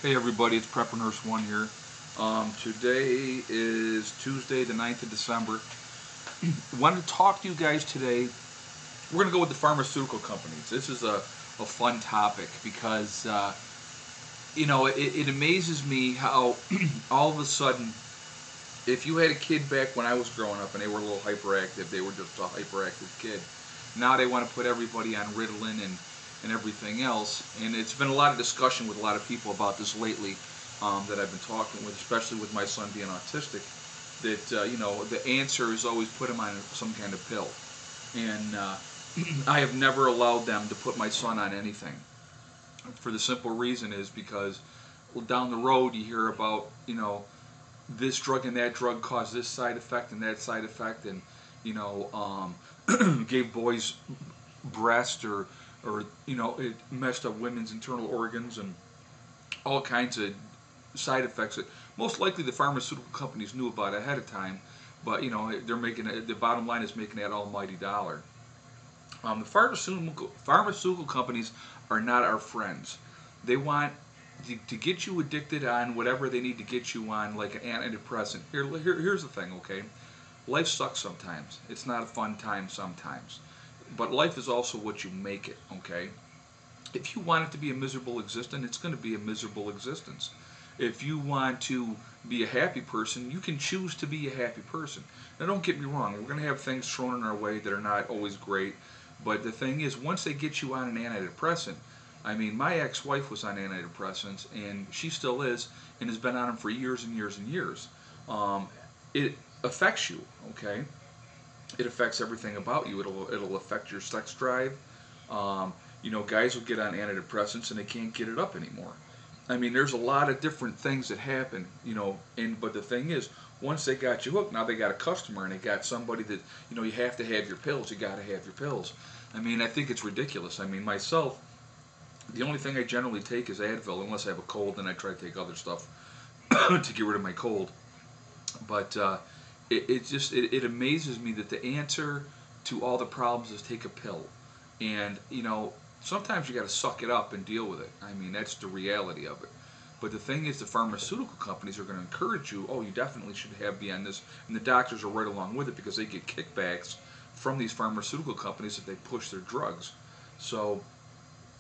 Hey everybody, it's Prepper Nurse 1 here. Today is Tuesday the 9th of December. I wanted to talk to you guys today. We're going to go with the pharmaceutical companies. This is a fun topic because, it amazes me how all of a sudden, if you had a kid back when I was growing up and they were a little hyperactive, they were just a hyperactive kid. Now they want to put everybody on Ritalin and everything else. And it's been a lot of discussion with a lot of people about this lately that I've been talking with, especially with my son being autistic, that, the answer is always put him on some kind of pill. And I have never allowed them to put my son on anything. For the simple reason is because down the road you hear about, this drug and that drug caused this side effect and that side effect, and gave boys breast or it messed up women's internal organs and all kinds of side effects that most likely the pharmaceutical companies knew about ahead of time, but they're making it, the bottom line is making that almighty dollar. The pharmaceutical companies are not our friends. They want to get you addicted on whatever they need to get you on, like an antidepressant. Here's the thing, okay? Life sucks sometimes. It's not a fun time sometimes. But life is also what you make it, okay? If you want it to be a miserable existence, it's going to be a miserable existence. If you want to be a happy person, you can choose to be a happy person. Now, don't get me wrong. We're going to have things thrown in our way that are not always great. But the thing is, once they get you on an antidepressant, I mean, my ex-wife was on antidepressants, and she still is, and has been on them for years and years and years. It affects you, okay? It affects everything about you. It'll affect your sex drive. Guys will get on antidepressants and they can't get it up anymore. I mean, there's a lot of different things that happen, but the thing is, once they got you hooked, now they got a customer and they got somebody that, you have to have your pills. You got to have your pills. I mean, I think it's ridiculous. I mean, myself, the only thing I generally take is Advil, unless I have a cold, and I try to take other stuff to get rid of my cold. But it amazes me that the answer to all the problems is take a pill. And, sometimes you got to suck it up and deal with it. I mean, that's the reality of it. But the thing is, the pharmaceutical companies are going to encourage you, oh, you definitely should be on this. And the doctors are right along with it because they get kickbacks from these pharmaceutical companies if they push their drugs. So,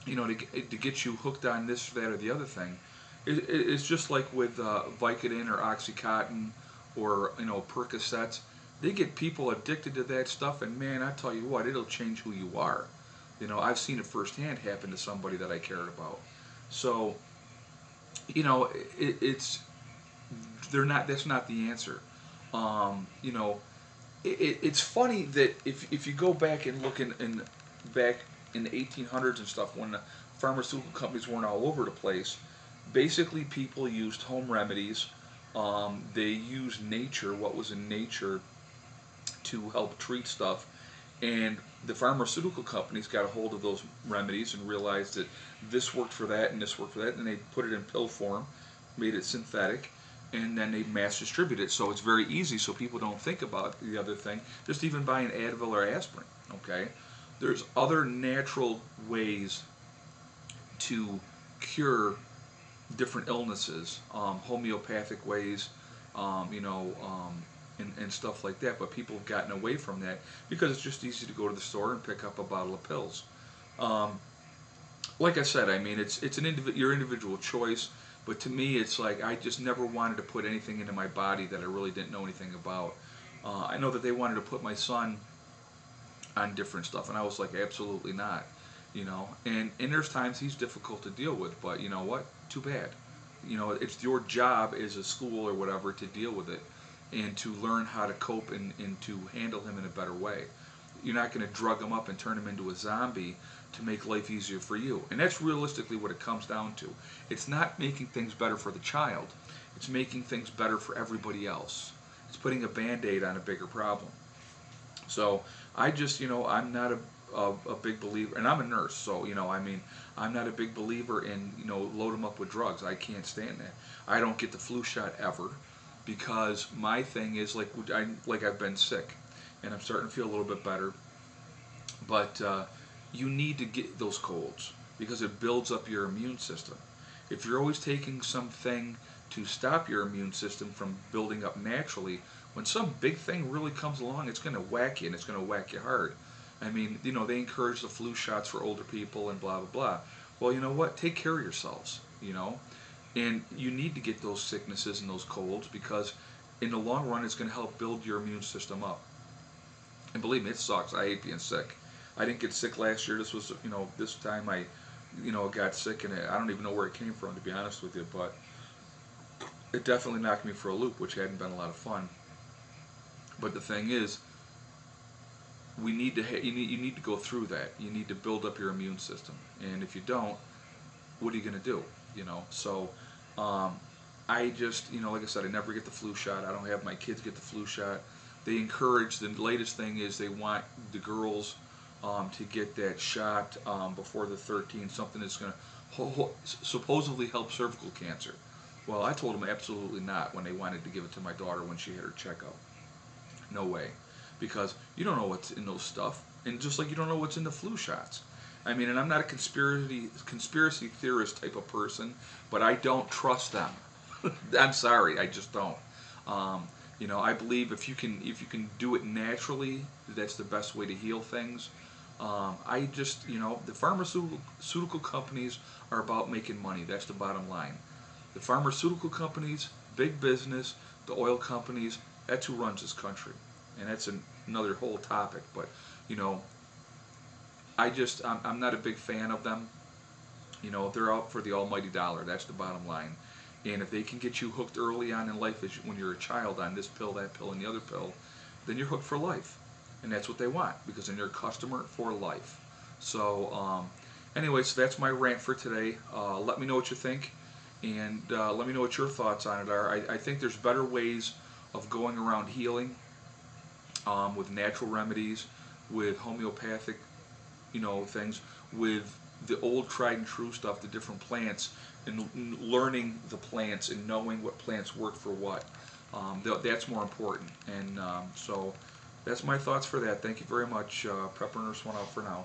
to get you hooked on this, that, or the other thing, it's just like with Vicodin or Oxycontin or, Percocets. They get people addicted to that stuff, and man, I tell you what, it'll change who you are. I've seen it firsthand happen to somebody that I cared about. So, it's they're not. That's not the answer. It's funny that if you go back and look back in the 1800s and stuff, when the pharmaceutical companies weren't all over the place, basically people used home remedies. They used nature, what was in nature, to help treat stuff. And the pharmaceutical companies got a hold of those remedies and realized that this worked for that and this worked for that, and they put it in pill form, made it synthetic, and then they mass distribute it. So it's very easy, so people don't think about the other thing. Just even buying Advil or aspirin, okay? There's other natural ways to cure different illnesses, homeopathic ways, and stuff like that. But people have gotten away from that because it's just easy to go to the store and pick up a bottle of pills. Like I said, I mean, it's your individual choice. But to me, it's like I just never wanted to put anything into my body that I really didn't know anything about. I know that they wanted to put my son on different stuff, and I was like, absolutely not. And there's times he's difficult to deal with, but you know what? Too bad. It's your job as a school or whatever to deal with it and to learn how to cope and to handle him in a better way. You're not going to drug him up and turn him into a zombie to make life easier for you. And that's realistically what it comes down to. It's not making things better for the child. It's making things better for everybody else. It's putting a Band-Aid on a bigger problem. So I just, I'm not a big believer, and I'm a nurse, so, I'm not a big believer in, load them up with drugs. I can't stand that. I don't get the flu shot ever because my thing is, like I've been sick, and I'm starting to feel a little bit better. But you need to get those colds because it builds up your immune system. If you're always taking something to stop your immune system from building up naturally, when some big thing really comes along, it's going to whack you, and it's going to whack you hard. I mean, they encourage the flu shots for older people and blah, blah, blah. Well, you know what? Take care of yourselves. And you need to get those sicknesses and those colds because in the long run, it's going to help build your immune system up. And believe me, it sucks. I hate being sick. I didn't get sick last year. This was, this time I, got sick, and I don't even know where it came from, to be honest with you, but it definitely knocked me for a loop, which hadn't been a lot of fun. But the thing is, we need to you need to go through that. You need to build up your immune system, and if you don't, what are you going to do? So I just, like I said, I never get the flu shot. I don't have my kids get the flu shot. They encourage, the latest thing is they want the girls to get that shot before the 13th, something that's going to supposedly help cervical cancer. Well, I told them absolutely not when they wanted to give it to my daughter when she had her checkup. No way. Because you don't know what's in those stuff, and just like you don't know what's in the flu shots. I mean, and I'm not a conspiracy theorist type of person, but I don't trust them. I'm sorry, I just don't. I believe if you can do it naturally, that's the best way to heal things. The pharmaceutical companies are about making money. That's the bottom line. The pharmaceutical companies, big business, the oil companies, that's who runs this country. And that's another whole topic. But, I'm not a big fan of them. They're out for the almighty dollar. That's the bottom line. And if they can get you hooked early on in life, when you're a child, on this pill, that pill, and the other pill, then you're hooked for life. And that's what they want, because then you're a customer for life. So, anyways, that's my rant for today. Let me know what you think, and let me know what your thoughts on it are. I think there's better ways of going around healing with natural remedies, with homeopathic, things, with the old tried and true stuff, the different plants, and learning the plants and knowing what plants work for what. That's more important. And so that's my thoughts for that. Thank you very much. Prepper Nurse 1 out for now.